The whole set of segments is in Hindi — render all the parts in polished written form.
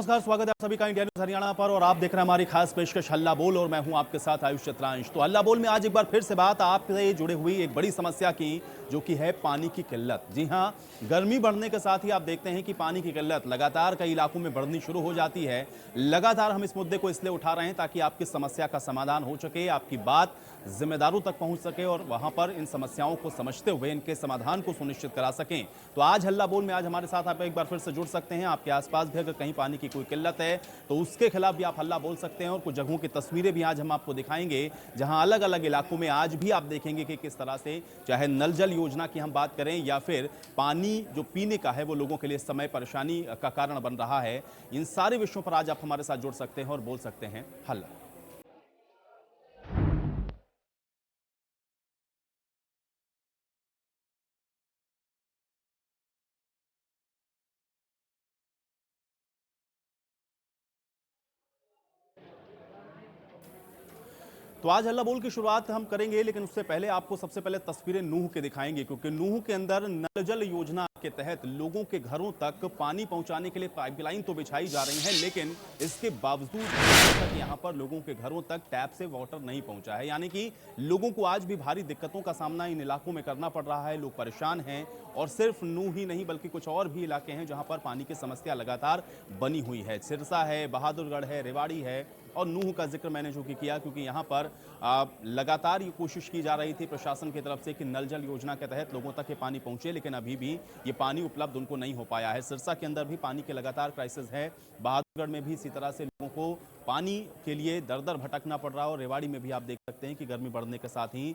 नमस्कार, स्वागत है आप सभी का इंडिया न्यूज हरियाणा पर और आप देख रहे हैं हमारी खास पेशकश हल्ला बोल और मैं हूं आपके साथ आयुष चित्रांश। तो हल्ला बोल में आज एक बार फिर से बात आपसे जुड़े हुई एक बड़ी समस्या की, जो कि है पानी की किल्लत। जी हां, गर्मी बढ़ने के साथ ही आप देखते हैं कि पानी की किल्लत लगातार कई इलाकों में बढ़नी शुरू हो जाती है। लगातार हम इस मुद्दे को इसलिए उठा रहे हैं ताकि आपकी समस्या का समाधान हो सके, आपकी बात जिम्मेदारों तक पहुंच सके और वहां पर इन समस्याओं को समझते हुए इनके समाधान को सुनिश्चित करा सकें। तो आज हल्ला बोल में आज हमारे साथ आप एक बार फिर से जुड़ सकते हैं। आपके आसपास भी अगर कहीं पानी की कोई किल्लत है तो उसके खिलाफ भी आप हल्ला बोल सकते हैं और कुछ जगहों की तस्वीरें भी आज हम आपको दिखाएंगे, जहां अलग अलग इलाकों में आज भी आप देखेंगे कि किस तरह से, चाहे नल जल योजना की हम बात करें या फिर पानी जो पीने का है वो लोगों के लिए इस समय परेशानी का कारण बन रहा है। इन सारे विषयों पर आज आप हमारे साथ जुड़ सकते हैं और बोल सकते हैं हल्ला। तो आज हल्ला बोल की शुरुआत हम करेंगे, लेकिन उससे पहले आपको सबसे पहले तस्वीरें नूह के दिखाएंगे, क्योंकि नूह के अंदर नल जल योजना के तहत लोगों के घरों तक पानी पहुंचाने के लिए पाइपलाइन तो बिछाई जा रही है, लेकिन इसके बावजूद तक यहां पर लोगों के घरों तक टैप से वाटर नहीं पहुंचा है। यानी कि लोगों को आज भी भारी दिक्कतों का सामना इन इलाकों में करना पड़ रहा है। लोग परेशान हैं और सिर्फ नूह ही नहीं बल्कि कुछ और भी इलाके हैं जहां पर पानी की समस्या लगातार बनी हुई है। सिरसा है, बहादुरगढ़ है, रेवाड़ी है और नूह का जिक्र मैंने जो कि किया, क्योंकि यहाँ पर लगातार ये कोशिश की जा रही थी प्रशासन की तरफ से कि नल जल योजना के तहत लोगों तक ये पानी पहुंचे, लेकिन अभी भी ये पानी उपलब्ध उनको नहीं हो पाया है। सिरसा के अंदर भी पानी के लगातार क्राइसिस है, बहादुरगढ़ में भी इसी तरह से लोगों को पानी के लिए दर दर भटकना पड़ रहा है और रेवाड़ी में भी आप देख सकते हैं कि गर्मी बढ़ने के साथ ही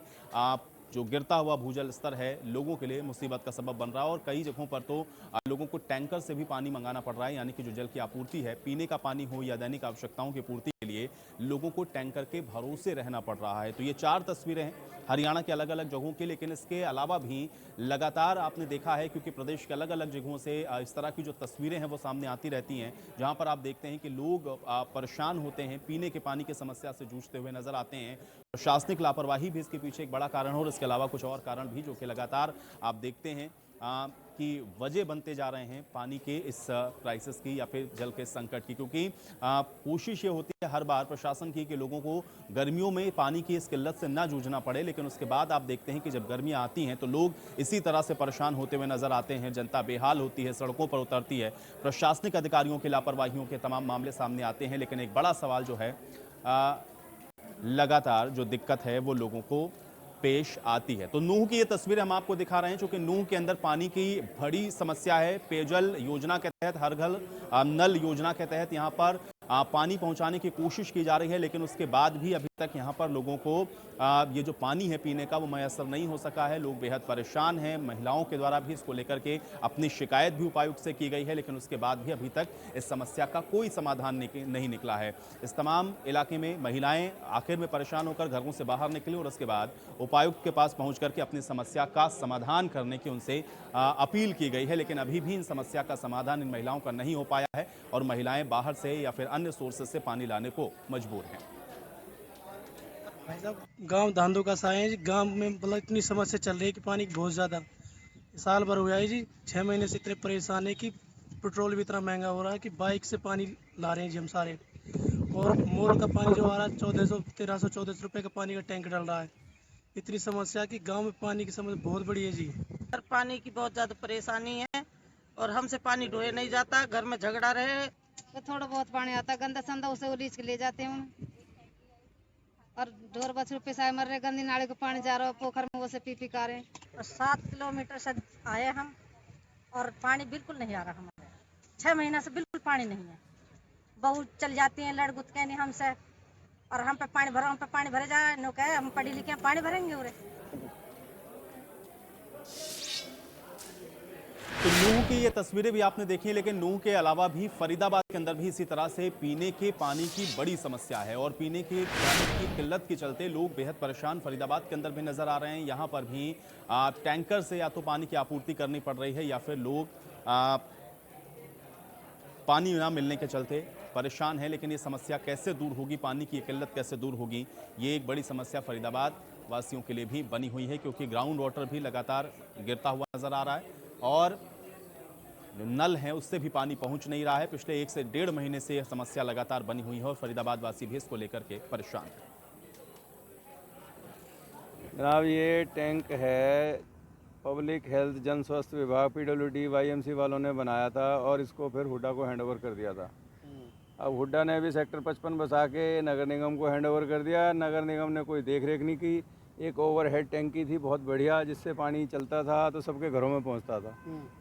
जो गिरता हुआ भूजल स्तर है लोगों के लिए मुसीबत का सबब बन रहा है और कई जगहों पर तो लोगों को टैंकर से भी पानी मंगाना पड़ रहा है। यानी कि जो जल की आपूर्ति है, पीने का पानी हो या दैनिक आवश्यकताओं की पूर्ति के लिए लोगों को टैंकर के भरोसे रहना पड़ रहा है। तो ये 4 तस्वीरें हैं हरियाणा के अलग अलग जगहों की, लेकिन इसके अलावा भी लगातार आपने देखा है, क्योंकि प्रदेश के अलग अलग जगहों से इस तरह की जो तस्वीरें हैं वो सामने आती रहती हैं, जहां पर आप देखते हैं कि लोग परेशान होते हैं, पीने के पानी की समस्या से जूझते हुए नजर आते हैं। प्रशासनिक लापरवाही भी इसके पीछे एक बड़ा कारण हो और इसके अलावा कुछ और कारण भी जो कि लगातार आप देखते हैं कि वजह बनते जा रहे हैं पानी के इस क्राइसिस की या फिर जल के संकट की। क्योंकि कोशिश ये होती है हर बार प्रशासन की कि लोगों को गर्मियों में पानी की इस किल्लत से ना जूझना पड़े, लेकिन उसके बाद आप देखते हैं कि जब गर्मियां आती हैं तो लोग इसी तरह से परेशान होते हुए नजर आते हैं। जनता बेहाल होती है, सड़कों पर उतरती है, प्रशासनिक अधिकारियों की लापरवाहियों के तमाम मामले सामने आते हैं। लेकिन एक बड़ा सवाल जो है, लगातार जो दिक्कत है वो लोगों को पेश आती है। तो नूह की ये तस्वीर हम आपको दिखा रहे हैं, क्योंकि नूह के अंदर पानी की बड़ी समस्या है। पेयजल योजना के तहत, हर घर नल योजना के तहत यहाँ पर पानी पहुंचाने की कोशिश की जा रही है, लेकिन उसके बाद भी अभी तक यहाँ पर लोगों को ये जो पानी है पीने का वो मैसर नहीं हो सका है। लोग बेहद परेशान हैं। महिलाओं के द्वारा भी इसको लेकर के अपनी शिकायत भी उपायुक्त से की गई है, लेकिन उसके बाद भी अभी तक इस समस्या का कोई समाधान नहीं निकला है। इस तमाम इलाके में महिलाएं आखिर में परेशान होकर घरों से बाहर निकली और उसके बाद उपायुक्त के पास पहुंच करके अपनी समस्या का समाधान करने की उनसे अपील की गई है, लेकिन अभी भी इन समस्या का समाधान इन महिलाओं का नहीं हो पाया है और महिलाएं बाहर से या फिर अन्य सोर्सेस से पानी लाने को मजबूर हैं। भाई साहब, गांव धांधों का सा है जी। गांव में मतलब इतनी समस्या चल रही है कि पानी की बहुत ज़्यादा, साल भर हुआ है जी। 6 महीने से इतने परेशान है कि पेट्रोल भी इतना महंगा हो रहा है कि बाइक से पानी ला रहे हैं जी हम सारे। और मोल का पानी जो आ रहा है 1400 1300 1400 रुपये का पानी का टैंक डल रहा है। इतनी समस्या कि गांव में पानी की समस्या बहुत बड़ी है जी। सर, पानी की बहुत ज्यादा परेशानी है और हमसे पानी ढोया नहीं जाता, घर में झगड़ा रहे तो थोड़ा बहुत पानी आता है, गंदा संदा उसे रीच के ले जाते हैं और ढोर बछड़े पेशाब मर रहे, गंदी नाली को पानी जा रहा है पोखर में, वो से पी का रहे। 7 किलोमीटर से आए हम और पानी बिल्कुल नहीं आ रहा हमारे। 6 महीना से बिल्कुल पानी नहीं है। बहू चल जाती हैं लड़ गुत के नहीं हमसे, और हम पे पानी भरे जाए नो कहे हम पढ़ी लिखे पानी भरेंगे उरे। तो नूह की ये तस्वीरें भी आपने देखी, लेकिन नूह के अलावा भी फरीदाबाद के अंदर भी इसी तरह से पीने के पानी की बड़ी समस्या है और पीने के पानी की किल्लत के चलते लोग बेहद परेशान फरीदाबाद के अंदर भी नजर आ रहे हैं। यहाँ पर भी टैंकर से या तो पानी की आपूर्ति करनी पड़ रही है या फिर लोग पानी ना मिलने के चलते परेशान है। लेकिन ये समस्या कैसे दूर होगी, पानी की किल्लत कैसे दूर होगी, ये एक बड़ी समस्या फरीदाबाद वासियों के लिए भी बनी हुई है, क्योंकि ग्राउंड वाटर भी लगातार गिरता हुआ नजर आ रहा है और जो नल हैं उससे भी पानी पहुंच नहीं रहा है। पिछले 1 से 1.5 महीने से यह समस्या लगातार बनी हुई है और फरीदाबाद वासी भी इसको लेकर के परेशान हैं। जनाब, ये टैंक है पब्लिक हेल्थ जन स्वास्थ्य विभाग PWD YMC वालों ने बनाया था और इसको फिर हुड्डा को हैंडओवर कर दिया था। अब हुड्डा ने भी सेक्टर 55 बसा के नगर निगम को हैंडओवर कर दिया। नगर निगम ने कोई देख रेख नहीं की। एक ओवरहेड टैंकी थी बहुत बढ़िया, जिससे पानी चलता था तो सबके घरों में पहुंचता था।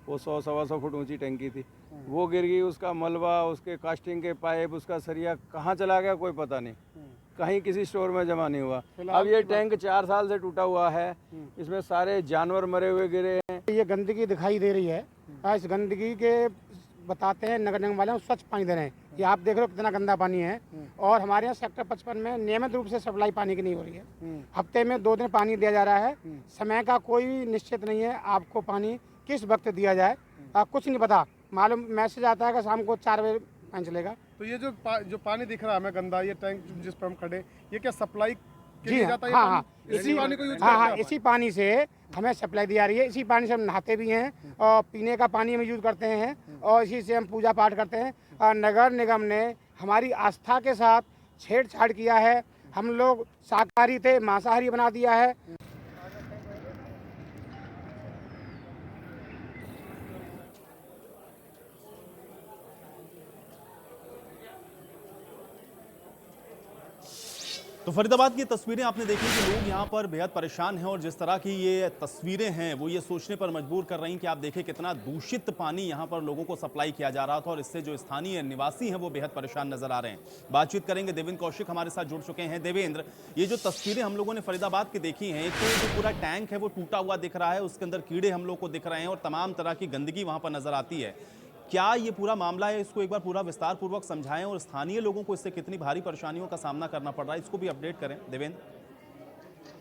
वो 100-125 फुट ऊंची टैंकी थी, वो गिर गई। उसका मलबा, उसके कास्टिंग के पाइप, उसका सरिया कहाँ चला गया कोई पता नहीं, कहीं किसी स्टोर में जमा नहीं हुआ। अब ये टैंक 4 साल से टूटा हुआ है, इसमें सारे जानवर मरे हुए गिरे हैं। ये गंदगी दिखाई दे रही है, इस गंदगी के बताते हैं नगर निगम वाले स्वच्छ पानी दे रहे हैं। ये आप देख रहे हो कितना गंदा पानी है। और हमारे यहाँ सेक्टर 55 में नियमित रूप से सप्लाई पानी की नहीं हो रही है। हफ्ते में 2 दिन पानी दिया जा रहा है। समय का कोई निश्चित नहीं है, आपको पानी किस वक्त दिया जाए कुछ नहीं पता। मालूम मैसेज आता है कि शाम को 4 बजे पानी चलेगा। तो ये जो पानी दिख रहा है हमें गंदा, ये टैंक जिस पर हम खड़े, ये क्या सप्लाई के जी लिए हाँ, जाता है? हाँ, इसी पानी को यूज हाँ, करते हैं? इसी पानी से हमें सप्लाई दी जा रही है। इसी पानी से हम नहाते भी हैं और पीने का पानी हम यूज करते हैं और इसी से हम पूजा पाठ करते हैं। और नगर निगम ने हमारी आस्था के साथ छेड़छाड़ किया है। हम लोग शाकाहारी थे, मांसाहारी बना दिया है। तो फरीदाबाद की तस्वीरें आपने देखी कि लोग यहाँ पर बेहद परेशान हैं और जिस तरह की ये तस्वीरें हैं वो ये सोचने पर मजबूर कर रही हैं कि आप देखें कितना दूषित पानी यहाँ पर लोगों को सप्लाई किया जा रहा था और इससे जो स्थानीय निवासी हैं वो बेहद परेशान नजर आ रहे हैं। बातचीत करेंगे, देवेंद्र कौशिक हमारे साथ जुड़ चुके हैं। देवेंद्र, ये जो तस्वीरें हम लोगों ने फरीदाबाद की देखी हैं, तो जो पूरा टैंक है वो टूटा हुआ दिख रहा है, उसके अंदर कीड़े हम लोग को दिख रहे हैं और तमाम तरह की गंदगी वहाँ पर नजर आती है। क्या ये पूरा मामला है, इसको एक बार पूरा विस्तार पूर्वक समझाएं और स्थानीय लोगों को इससे कितनी भारी परेशानियों का सामना करना पड़ रहा है, इसको भी अपडेट करें देवेंद्र।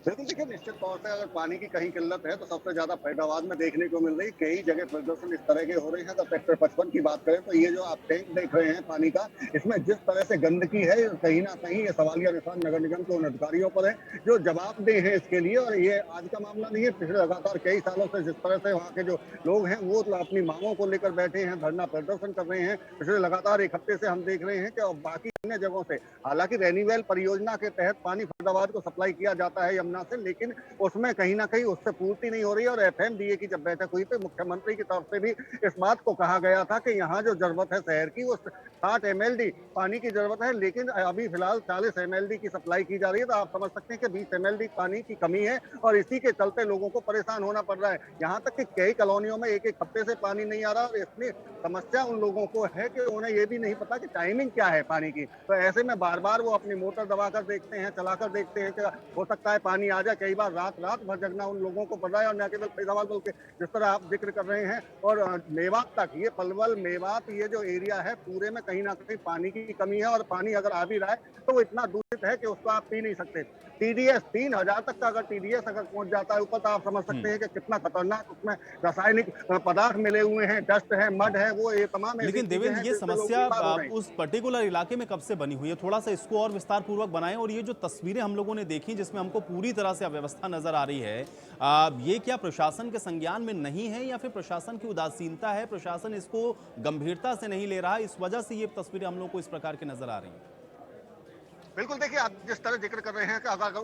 बिल्कुल, देखिए निश्चित तौर से अगर पानी की कहीं किल्लत है तो सबसे ज्यादा फरीदाबाद में देखने को मिल रही। कई जगह प्रदर्शन इस तरह के हो रहे हैं। अगर सेक्टर 55 की बात करें तो ये जो आप टैंक देख रहे हैं पानी का, इसमें जिस तरह से गंदगी है, कहीं ना कहीं ये सवालिया निशान नगर निगम के उन अधिकारियों पर है जो जवाबदेह है इसके लिए। और ये आज का मामला नहीं है, पिछले लगातार कई सालों से जिस तरह से वहाँ के जो लोग हैं वो अपनी मांगों को लेकर बैठे हैं, धरना प्रदर्शन कर रहे हैं। पिछले लगातार 1 हफ्ते से हम देख रहे हैं कि बाकी अन्य जगहों से, हालांकि रेनीवेल परियोजना के तहत पानी फरीदाबाद को सप्लाई किया जाता है यमुना से, लेकिन उसमें कहीं ना कहीं उससे पूर्ति नहीं हो रही है। और FMDA की जब बैठक हुई तो मुख्यमंत्री की तरफ से भी इस बात को कहा गया था कि यहाँ जो जरूरत है शहर की वो 60 MLD पानी की जरूरत है, लेकिन अभी फिलहाल 40 MLD की सप्लाई की जा रही है। तो आप समझ सकते हैं कि 20 MLD पानी की कमी है और इसी के चलते लोगों को परेशान होना पड़ रहा है। यहाँ तक कि कई कॉलोनियों में 1-1 हफ्ते से पानी नहीं आ रहा और इसमें समस्या उन लोगों को है कि उन्हें ये भी नहीं पता कि टाइमिंग क्या है पानी की। तो ऐसे में बार बार वो अपनी मोटर दबाकर देखते हैं, चलाकर देखते हैं कि हो सकता है पानी आ जाए। कई बार रात भर जगना उन लोगों को पड़ रहा है। और न केवल फरीदाबाद बल्कि जिस तरह आप जिक्र कर रहे हैं और मेवात तक, ये पलवल मेवात ये जो एरिया है पूरे में कहीं ना कहीं पानी की कमी है। और पानी अगर आ भी रहा है तो वो इतना दूषित है कि उसको आप पी नहीं सकते। TDS 3000 तक का अगर TDS अगर पहुंच जाता है ऊपर, तो आप समझ सकते हैं कि कितना खतरनाक उसमें रासायनिक पदार्थ मिले हुए हैं, डस्ट है, मड है, वो ये तमाम। लेकिन देवेंद्र, ये समस्या उस पर्टिकुलर इलाके में कब से बनी हुई है, थोड़ा सा इसको और विस्तार पूर्वक बनाएं। और ये जो तस्वीरें हम लोगों ने देखी जिसमें हमको पूरी तरह से अव्यवस्था नजर आ रही है, ये क्या प्रशासन के संज्ञान में नहीं है या फिर प्रशासन की उदासीनता है, प्रशासन इसको गंभीरता से नहीं ले रहा है, इस वजह से ये तस्वीरें हम लोग को इस प्रकार की नजर आ रही हैं? बिल्कुल, देखिए आप जिस तरह जिक्र कर रहे हैं कि अगर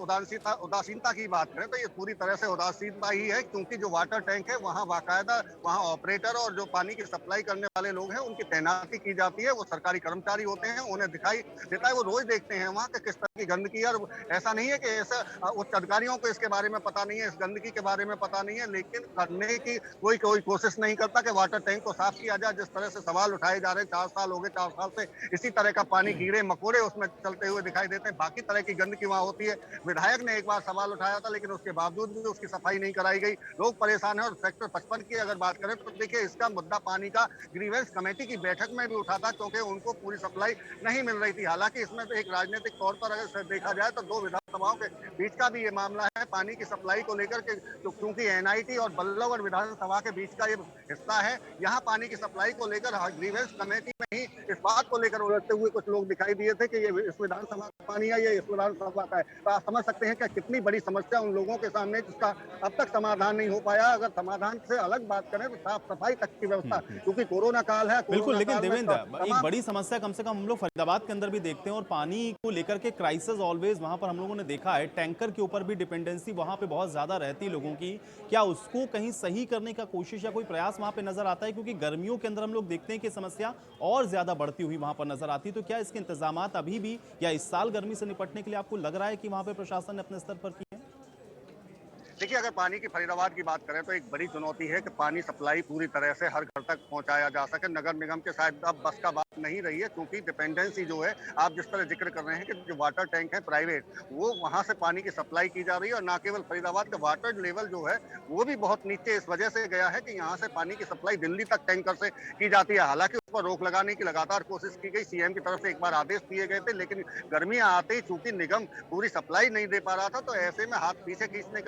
उदासीनता की बात करें तो ये पूरी तरह से उदासीनता ही है, क्योंकि जो वाटर टैंक है वहाँ बाकायदा वहाँ ऑपरेटर और जो पानी की सप्लाई करने वाले लोग हैं उनकी तैनाती की जाती है। वो सरकारी कर्मचारी होते हैं, उन्हें दिखाई देता है, वो रोज देखते हैं वहाँ किस तरह की गंदगी है। और ऐसा नहीं है कि ऐसा उच्च अधिकारियों को इसके बारे में पता नहीं है, इस गंदगी के बारे में पता नहीं है, लेकिन करने की कोई कोशिश नहीं करता कि वाटर टैंक को साफ किया जाए। जिस तरह से सवाल उठाए जा रहे हैं, 4 साल हो गए, 4 साल से इसी तरह का पानी, कीड़े मकोड़े उसमें चलते हुए दिखाई देते हैं, बाकी तरह की गंदगी वहाँ होती है। विधायक ने एक बार सवाल उठाया था, लेकिन उसके बावजूद भी उसकी सफाई नहीं कराई गई। लोग परेशान हैं। और सेक्टर 55 की अगर बात करें तो देखिए, इसका मुद्दा पानी का ग्रीवेंस कमेटी की बैठक में भी उठा था, क्योंकि उनको पूरी सप्लाई नहीं मिल रही थी। हालांकि इसमें एक राजनीतिक तौर पर अगर देखा जाए तो 2 विधानसभाओं के बीच का भी ये मामला है पानी की सप्लाई को लेकर के, क्योंकि NIT और बल्लभगढ़ विधानसभा के बीच का ये हिस्सा है। यहाँ पानी की सप्लाई को लेकर ग्रीवेंस कमेटी में ही इस बात को लेकर उलझते हुए कुछ लोग दिखाई दिए थे कि ये इस विधानसभा का पानी है, ये इस विधानसभा का है। तो आप समझ सकते हैं कि कितनी बड़ी समस्या उन लोगों के सामने जिसका अब तक समाधान नहीं हो पाया। अगर समाधान से अलग बात करें तो साफ सफाई तक की व्यवस्था, क्योंकि कोरोना काल है। बिल्कुल, लेकिन देवेंद्र, एक बड़ी समस्या कम से कम हम लोग फरीदाबाद के अंदर भी देखते हैं और पानी को लेकर के क्राइसिस ऑलवेज वहां पर हम लोगों ने देखा है। टैंकर के ऊपर भी डिपेंडेंसी वहां पे बहुत ज्यादा रहती है लोगों की। क्या उसको कहीं सही करने का कोशिश या कोई प्रयास वहां पे नजर आता है? क्योंकि गर्मियों के अंदर हम लोग देखते हैं कि समस्या और ज्यादा बढ़ती हुई वहां पर नजर आती है। तो क्या इसके इंतजामात अभी भी या इस साल गर्मी से निपटने के लिए आपको लग रहा है कि वहां पे प्रशासन ने अपने स्तर पर किया है? देखिए, अगर पानी की फरीदाबाद की बात करें तो एक बड़ी चुनौती है कि पानी सप्लाई पूरी तरह से हर घर तक पहुंचाया जा सके। नगर निगम के शायद अब बस का बात नहीं रही है, क्योंकि डिपेंडेंसी जो है, आप जिस तरह जिक्र कर रहे हैं कि जो वाटर टैंक है प्राइवेट, वो वहां से पानी की सप्लाई की जा रही है। और ना केवल फरीदाबाद का वाटर लेवल जो है वो भी बहुत नीचे इस वजह से गया है कि यहाँ से पानी की सप्लाई दिल्ली तक टैंकर से की जाती है। हालांकि उस पर रोक लगाने की लगातार कोशिश की गई, सीएम की तरफ से एक बार आदेश दिए गए थे, लेकिन गर्मियां आते ही चूंकि निगम पूरी सप्लाई नहीं दे पा रहा था, तो ऐसे में हाथ पीछे खींचने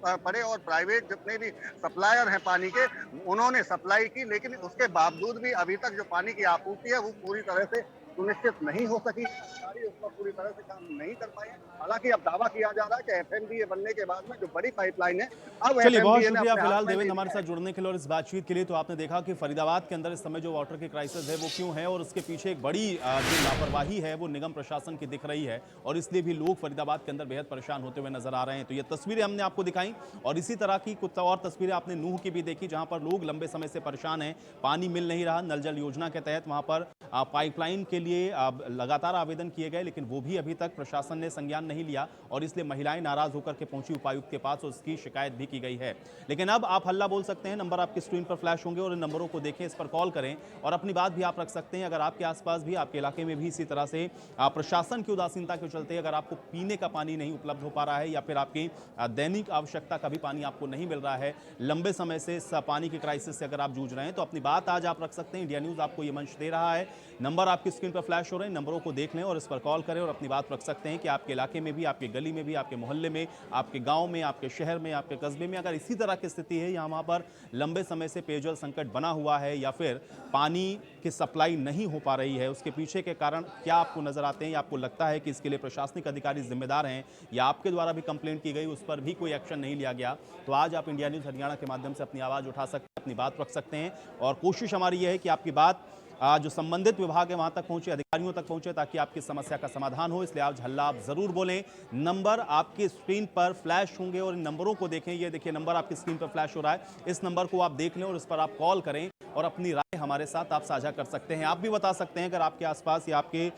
पड़े और प्राइवेट जितने भी सप्लायर हैं पानी के, उन्होंने सप्लाई की। लेकिन उसके बावजूद भी अभी तक जो पानी की आपूर्ति है वो पूरी तरह से सुनिश्चित नहीं हो सकी। अधिकारी उस पर पूरी तरह से काम नहीं कर पाए। हालांकि अब दावा किया जा रहा है कि एफएमडीए बनने के बाद में जो बड़ी पाइपलाइन है, अब चलिए, बहुत FMDA ने शुक्रिया अपने फिलहाल हाथ में देवेंद्र ले हमारे लिया साथ जुड़ने के लिए और इस बातचीत के लिए। तो आपने देखा कि फरीदाबाद के अंदर इस समय जो वाटर की क्राइसिस है वो क्यों है और उसके पीछे एक बड़ी जो लापरवाही है वो निगम प्रशासन की दिख रही है और इसलिए भी लोग फरीदाबाद के अंदर बेहद परेशान होते हुए नजर आ रहे हैं। तो ये तस्वीरें हमने आपको दिखाई और इसी तरह की कुछ और तस्वीरें आपने नूह की भी देखी, जहां पर लोग लंबे समय से परेशान हैं, पानी मिल नहीं रहा। नल जल योजना के तहत वहां पर पाइपलाइन के लिए लगातार आवेदन किए गए, लेकिन वो भी अभी तक प्रशासन ने संज्ञान नहीं लिया और इसलिए महिलाएं नाराज होकर के पहुंची उपायुक्त के पास और उसकी शिकायत भी की गई है। लेकिन अब आप हल्ला बोल सकते हैं, नंबर आपकी स्क्रीन पर फ्लैश होंगे और इन नंबरों को देखें, इस पर कॉल करें और अपनी बात भी आप रख सकते हैं। अगर आपके आसपास भी, आपके इलाके में भी इसी तरह से प्रशासन की उदासीनता के चलते अगर आपको पीने का पानी नहीं उपलब्ध हो पा रहा है या फिर आपकी दैनिक आवश्यकता का भी पानी आपको नहीं मिल रहा है, लंबे समय से इस पानी की क्राइसिस से अगर आप जूझ रहे हैं, तो अपनी बात आज आप रख सकते हैं। इंडिया न्यूज आपको ये मंच दे रहा है, नंबर आपकी स्क्रीन पर फ्लैश हो रहे हैं, नंबरों को देख लें और इस पर कॉल करें और अपनी बात रख सकते हैं कि आपके इलाके में भी, आपके गली में भी, आपके मोहल्ले में, आपके गांव में, आपके शहर में, आपके कस्बे में अगर इसी तरह की स्थिति है, यहाँ वहाँ पर लंबे समय से पेयजल संकट बना हुआ है या फिर पानी की सप्लाई नहीं हो पा रही है, उसके पीछे के कारण क्या आपको नजर आते हैं या आपको लगता है कि इसके लिए प्रशासनिक अधिकारी जिम्मेदार हैं या आपके द्वारा भी कंप्लेंट की गई, उस पर भी कोई एक्शन नहीं लिया गया, तो आज आप इंडिया न्यूज़ हरियाणा के माध्यम से अपनी आवाज़ उठा सकते हैं, अपनी बात रख सकते हैं और कोशिश हमारी यह है कि आपकी बात जो संबंधित विभाग है वहां तक पहुंचे, अधिकारियों तक पहुंचे, ताकि आपकी समस्या का समाधान हो। इसलिए आज हल्ला आप जरूर बोलें। नंबर आपकी स्क्रीन पर फ्लैश होंगे और इन नंबरों को देखें। ये देखिए, नंबर आपकी स्क्रीन पर फ्लैश हो रहा है, इस नंबर को आप देख लें और इस पर आप कॉल करें और अपनी राय हमारे साथ आप साझा कर सकते हैं। आप भी बता सकते हैं अगर आपके आसपास या आपके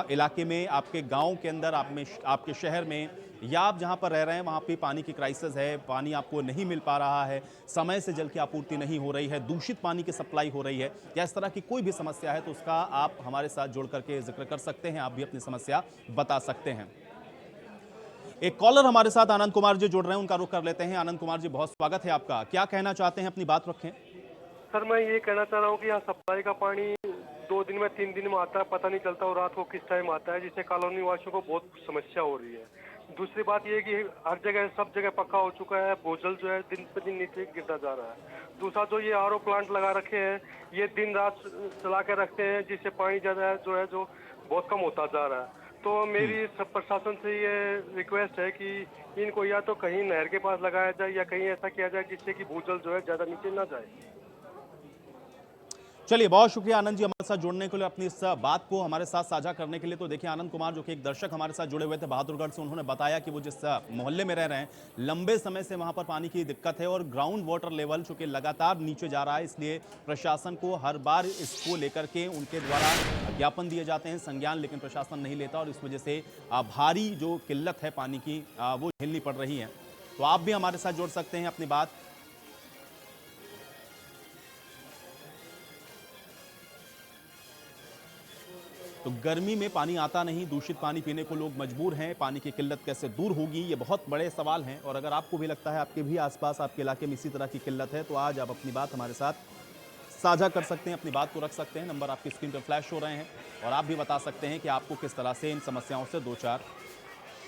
इलाके में, आपके गांव के अंदर, आपके शहर में या आप जहां पर रह रहे हैं वहां पे पानी की क्राइसिस है, पानी आपको नहीं मिल पा रहा है, समय से जल की आपूर्ति नहीं हो रही है, दूषित पानी की सप्लाई हो रही है या इस तरह की कोई भी समस्या है, तो उसका आप हमारे साथ जुड़ करके जिक्र कर सकते हैं। आप भी अपनी समस्या बता सकते हैं। एक कॉलर हमारे साथ आनंद कुमार जी जुड़ रहे हैं, उनका रुख कर लेते हैं। आनंद कुमार जी, बहुत स्वागत है आपका। क्या कहना चाहते हैं, अपनी बात रखें। सर, मैं ये कहना चाह रहा हूँ कि यहाँ सप्लाई का पानी 2 दिन में 3 दिन में आता है, पता नहीं चलता और रात को किस टाइम आता है, जिससे कॉलोनी वासियों को बहुत समस्या हो रही है। दूसरी बात ये कि हर जगह, सब जगह पक्का हो चुका है, भूजल जो है दिन पे दिन नीचे गिरता जा रहा है। दूसरा, जो ये आरओ प्लांट लगा रखे हैं, ये दिन रात चला के रखते हैं, जिससे पानी ज्यादा जो बहुत कम होता जा रहा है। तो मेरी सब प्रशासन से ये रिक्वेस्ट है कि इनको या तो कहीं नहर के पास लगाया जाए या कहीं ऐसा किया जाए जिससे कि भूजल जो है ज्यादा नीचे ना जाए। चलिए, बहुत शुक्रिया आनंद जी हमारे साथ जुड़ने के लिए, अपनी इस बात को हमारे साथ साझा करने के लिए। तो देखिए, आनंद कुमार जो कि एक दर्शक हमारे साथ जुड़े हुए थे बहादुरगढ़ से, उन्होंने बताया कि वो जिस मोहल्ले में रह रहे हैं, लंबे समय से वहां पर पानी की दिक्कत है और ग्राउंड वाटर लेवल चूंकि लगातार नीचे जा रहा है, इसलिए प्रशासन को हर बार इसको लेकर के उनके द्वारा ज्ञापन दिए जाते हैं, संज्ञान, लेकिन प्रशासन नहीं लेता और इस वजह से भारी जो किल्लत है पानी की वो झेलनी पड़ रही है। तो आप भी हमारे साथ जुड़ सकते हैं, अपनी बात तो गर्मी में पानी आता नहीं, दूषित पानी पीने को लोग मजबूर हैं, पानी की किल्लत कैसे दूर होगी, ये बहुत बड़े सवाल हैं। और अगर आपको भी लगता है आपके भी आसपास, आपके इलाके में इसी तरह की किल्लत है, तो आज आप अपनी बात हमारे साथ साझा कर सकते हैं, अपनी बात को रख सकते हैं। नंबर आपकी स्क्रीन पर फ्लैश हो रहे हैं और आप भी बता सकते हैं कि आपको किस तरह से इन समस्याओं से दो चार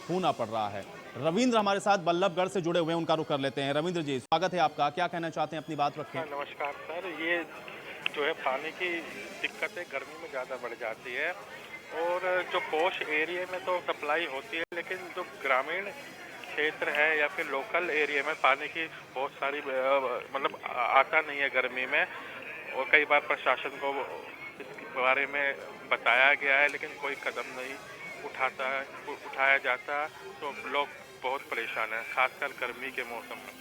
होना पड़ रहा है। रविंद्र हमारे साथ बल्लभगढ़ से जुड़े हुए हैं, उनका रुख कर लेते हैं। रविंद्र जी, स्वागत है आपका, क्या कहना चाहते हैं, अपनी बात रखें। नमस्कार सर, ये जो है पानी की दिक्कतें गर्मी में ज़्यादा बढ़ जाती है। और जो पॉश एरिया में तो सप्लाई होती है, लेकिन जो ग्रामीण क्षेत्र है या फिर लोकल एरिया में पानी की बहुत सारी मतलब आता नहीं है गर्मी में। और कई बार प्रशासन को इसके बारे में बताया गया है, लेकिन कोई कदम नहीं उठाया जाता, तो लोग बहुत परेशान हैं, खासकर गर्मी के मौसम में।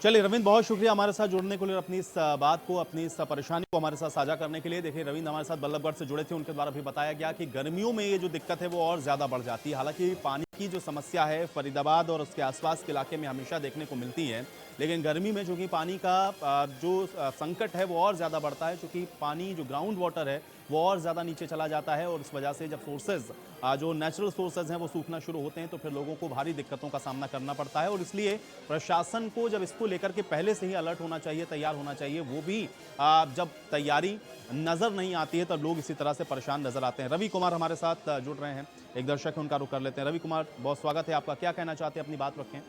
चलिए रविंद्र, बहुत शुक्रिया हमारे साथ जुड़ने के लिए, अपनी इस बात को, अपनी इस परेशानी को हमारे साथ साझा करने के लिए। देखिए रविंद्र हमारे साथ बल्लभगढ़ से जुड़े थे, उनके द्वारा भी बताया गया कि गर्मियों में ये जो दिक्कत है वो और ज़्यादा बढ़ जाती है। हालांकि पानी की जो समस्या है फरीदाबाद और उसके आसपास के इलाके में हमेशा देखने को मिलती है, लेकिन गर्मी में चूँकि पानी का जो संकट है वो और ज़्यादा बढ़ता है, चूँकि पानी जो ग्राउंड वाटर है वो और ज़्यादा नीचे चला जाता है और इस वजह से जब सोर्सेज जो नेचुरल सोर्सेज हैं वो सूखना शुरू होते हैं तो फिर लोगों को भारी दिक्कतों का सामना करना पड़ता है। और इसलिए प्रशासन को जब इसको लेकर के पहले से ही अलर्ट होना चाहिए, तैयार होना चाहिए। वो भी जब तैयारी नज़र नहीं आती है तब लोग इसी तरह से परेशान नजर आते हैं। रवि कुमार हमारे साथ जुड़ रहे हैं, एक दर्शक है, उनका रुख कर लेते हैं। रवि कुमार, बहुत स्वागत है आपका, क्या कहना चाहते हैं, अपनी बात रखें।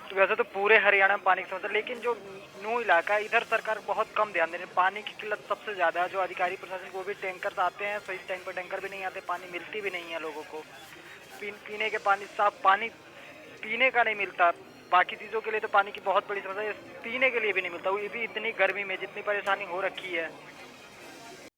तो वैसे तो पूरे हरियाणा में पानी की समस्या, लेकिन जो नूह इलाका है इधर सरकार बहुत कम ध्यान दे रही है। पानी की किल्लत सबसे ज्यादा है। जो अधिकारी प्रशासन को भी टैंकर आते हैं, सही टाइम पर टैंकर भी नहीं आते, पानी मिलती भी नहीं है लोगों को। पीने के पानी, साफ पानी पीने का नहीं मिलता। बाकी चीजों के लिए तो पानी की बहुत बड़ी समस्या है, पीने के लिए भी नहीं मिलता, वो भी इतनी गर्मी में जितनी परेशानी हो रखी है।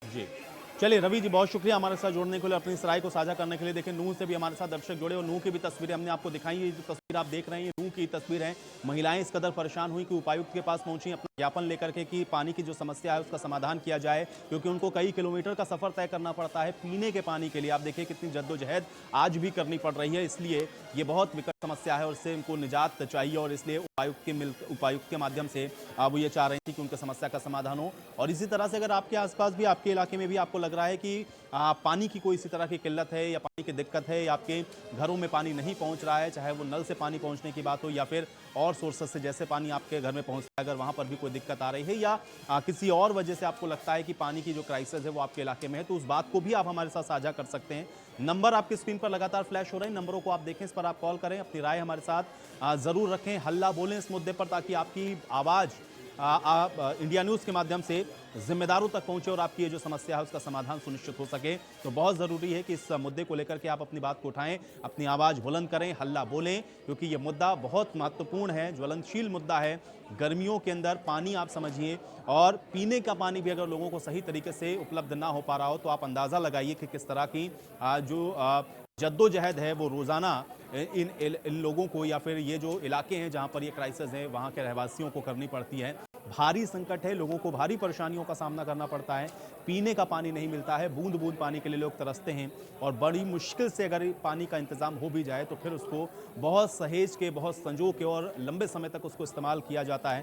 जी चलिए रवि जी, बहुत शुक्रिया हमारे साथ जुड़ने के लिए, अपनी इस राय को साझा करने के लिए। देखिए नूह से भी हमारे साथ दर्शक जुड़े और नूह की भी तस्वीरें हमने आपको दिखाई। ये जो तस्वीर आप देख रहे हैं ये नूह की तस्वीर है। महिलाएं इस कदर परेशान हुई कि उपायुक्त के पास पहुंची अपना ज्ञापन लेकर के कि पानी की जो समस्या है उसका समाधान किया जाए, क्योंकि उनको कई किलोमीटर का सफर तय करना पड़ता है पीने के पानी के लिए। आप देखिए कितनी जद्दोजहद आज भी करनी पड़ रही है, इसलिए ये बहुत विकट समस्या है और इससे उनको निजात चाहिए। और इसलिए उपायुक्त के माध्यम से वो ये चाह रही थी कि उनकी समस्या का समाधान हो। और इसी तरह से अगर आपके आसपास भी, आपके इलाके में भी आपको लग रहा है कि पानी की कोई इसी तरह की किल्लत है या पानी की दिक्कत है या आपके घरों में पानी नहीं पहुंच रहा है, चाहे वो नल से पानी पहुंचने की बात हो या फिर और सोर्सेस से जैसे पानी आपके घर में पहुंचता है, अगर वहां पर भी कोई दिक्कत आ रही है या किसी और वजह से आपको लगता है कि पानी की जो क्राइसिस है वो आपके इलाके में है, तो उस बात को भी आप हमारे साथ साझा कर सकते हैं। नंबर आपकी स्क्रीन पर लगातार फ्लैश हो रहे हैं, नंबरों को आप देखें, इस पर आप कॉल करें, अपनी राय हमारे साथ जरूर रखें, हल्ला बोलें इस मुद्दे पर, ताकि आपकी आवाज़ इंडिया न्यूज़ के माध्यम से जिम्मेदारों तक पहुंचे और आपकी ये जो समस्या है उसका समाधान सुनिश्चित हो सके। तो बहुत ज़रूरी है कि इस मुद्दे को लेकर के आप अपनी बात को उठाएं, अपनी आवाज़ बुलंद करें, हल्ला बोलें, क्योंकि ये मुद्दा बहुत महत्वपूर्ण है, ज्वलनशील मुद्दा है। गर्मियों के अंदर पानी आप समझिए, और पीने का पानी भी अगर लोगों को सही तरीके से उपलब्ध ना हो पा रहा हो तो आप अंदाज़ा लगाइए कि किस तरह की जो जद्दोजहद है वो रोज़ाना इन लोगों को या फिर ये जो इलाके हैं जहाँ पर ये क्राइसिस है वहाँ के रहवासियों को करनी पड़ती है। भारी संकट है, लोगों को भारी परेशानियों का सामना करना पड़ता है, पीने का पानी नहीं मिलता है, बूंद बूंद पानी के लिए लोग तरसते हैं और बड़ी मुश्किल से अगर पानी का इंतज़ाम हो भी जाए तो फिर उसको बहुत सहेज के, बहुत संजो के और लंबे समय तक उसको इस्तेमाल किया जाता है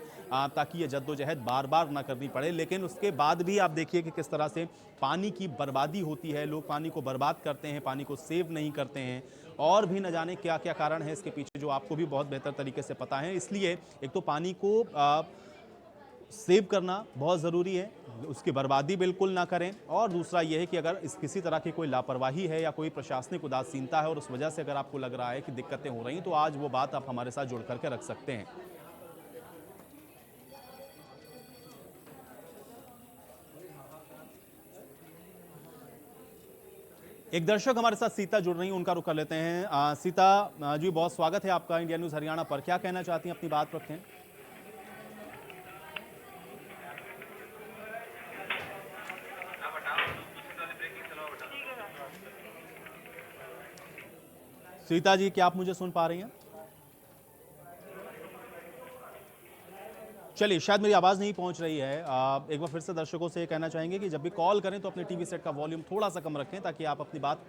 ताकि ये जद्दोजहद बार बार ना करनी पड़े। लेकिन उसके बाद भी आप देखिए कि किस तरह से पानी की बर्बादी होती है, लोग पानी को बर्बाद करते हैं, पानी को सेव नहीं करते हैं, और भी न जाने क्या क्या कारण है इसके पीछे जो आपको भी बहुत बेहतर तरीके से पता है। इसलिए एक तो पानी को सेव करना बहुत ज़रूरी है, उसकी बर्बादी बिल्कुल ना करें, और दूसरा ये है कि अगर इस किसी तरह की कोई लापरवाही है या कोई प्रशासनिक उदासीनता है और उस वजह से अगर आपको लग रहा है कि दिक्कतें हो रही हैं तो आज वो बात आप हमारे साथ जुड़ करके रख सकते हैं। एक दर्शक हमारे साथ सीता जुड़ रही हैं, उनका रुख कर लेते हैं। सीता जी, बहुत स्वागत है आपका इंडिया न्यूज़ हरियाणा पर, क्या कहना चाहती हैं, अपनी बात रखें। सीता जी, क्या आप मुझे सुन पा रही हैं? चलिए, शायद मेरी आवाज़ नहीं पहुंच रही है। एक बार फिर से दर्शकों से कहना चाहेंगे कि जब भी कॉल करें तो अपने टीवी सेट का वॉल्यूम थोड़ा सा कम रखें ताकि आप अपनी बात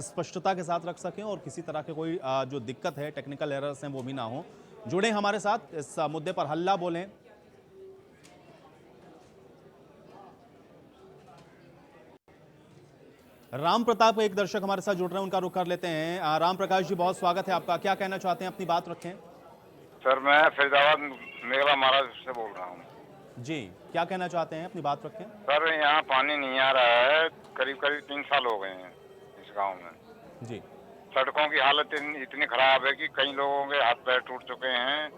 स्पष्टता के साथ रख सकें और किसी तरह के कोई जो दिक्कत है, टेक्निकल एरर्स हैं, वो भी ना हो। जुड़े हमारे साथ, इस मुद्दे पर हल्ला बोलें। राम प्रताप, एक दर्शक हमारे साथ जुड़ रहे हैं, उनका रुख कर लेते हैं। राम प्रकाश जी, बहुत स्वागत है आपका, क्या कहना चाहते हैं, अपनी बात रखें। सर, मैं फरीदाबाद मेघला महाराज से बोल रहा हूँ। जी, क्या कहना चाहते हैं, अपनी बात रखें। सर, यहाँ पानी नहीं आ रहा है, करीब करीब 3 साल हो गए हैं इस गांव में। जी, सड़कों की हालत इतनी खराब है कि कई लोगों के हाथ पैर टूट चुके हैं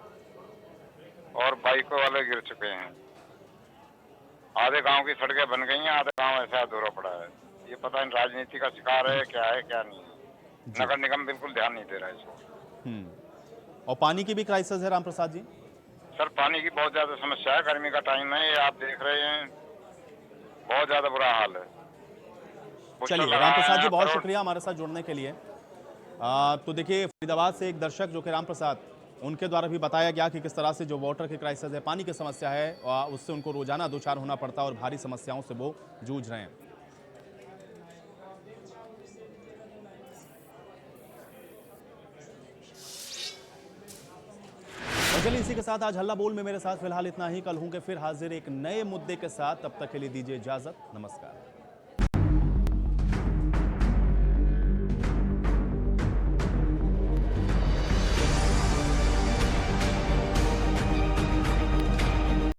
और बाइकों वाले गिर चुके हैं। आधे गांव की सड़कें बन गई हैं, आधे गांव ऐसा अधूरा पड़ा है। ये पता नहीं राजनीति का शिकार है क्या नहीं। नगर निगम बिल्कुल ध्यान नहीं दे रहा है इसको। और पानी की भी क्राइसिस है राम प्रसाद जी? सर पानी की बहुत ज्यादा समस्या है, गर्मी का टाइम है, ये आप देख रहे हैं, बहुत ज्यादा बुरा हाल है। चलिए राम प्रसाद जी बहुत शुक्रिया हमारे साथ जुड़ने के लिए। तो देखिए फरीदाबाद से एक दर्शक जो कि राम प्रसाद, उनके द्वारा भी बताया गया कि किस तरह से जो वाटर की क्राइसिस है, पानी की समस्या है, उससे उनको रोजाना दो चार होना पड़ता है और भारी समस्याओं से वो जूझ रहे हैं। और चलिए इसी के साथ आज हल्ला बोल में मेरे साथ फिलहाल इतना ही। कल होंगे फिर हाजिर एक नए मुद्दे के साथ, तब तक के लिए दीजिए इजाजत। नमस्कार।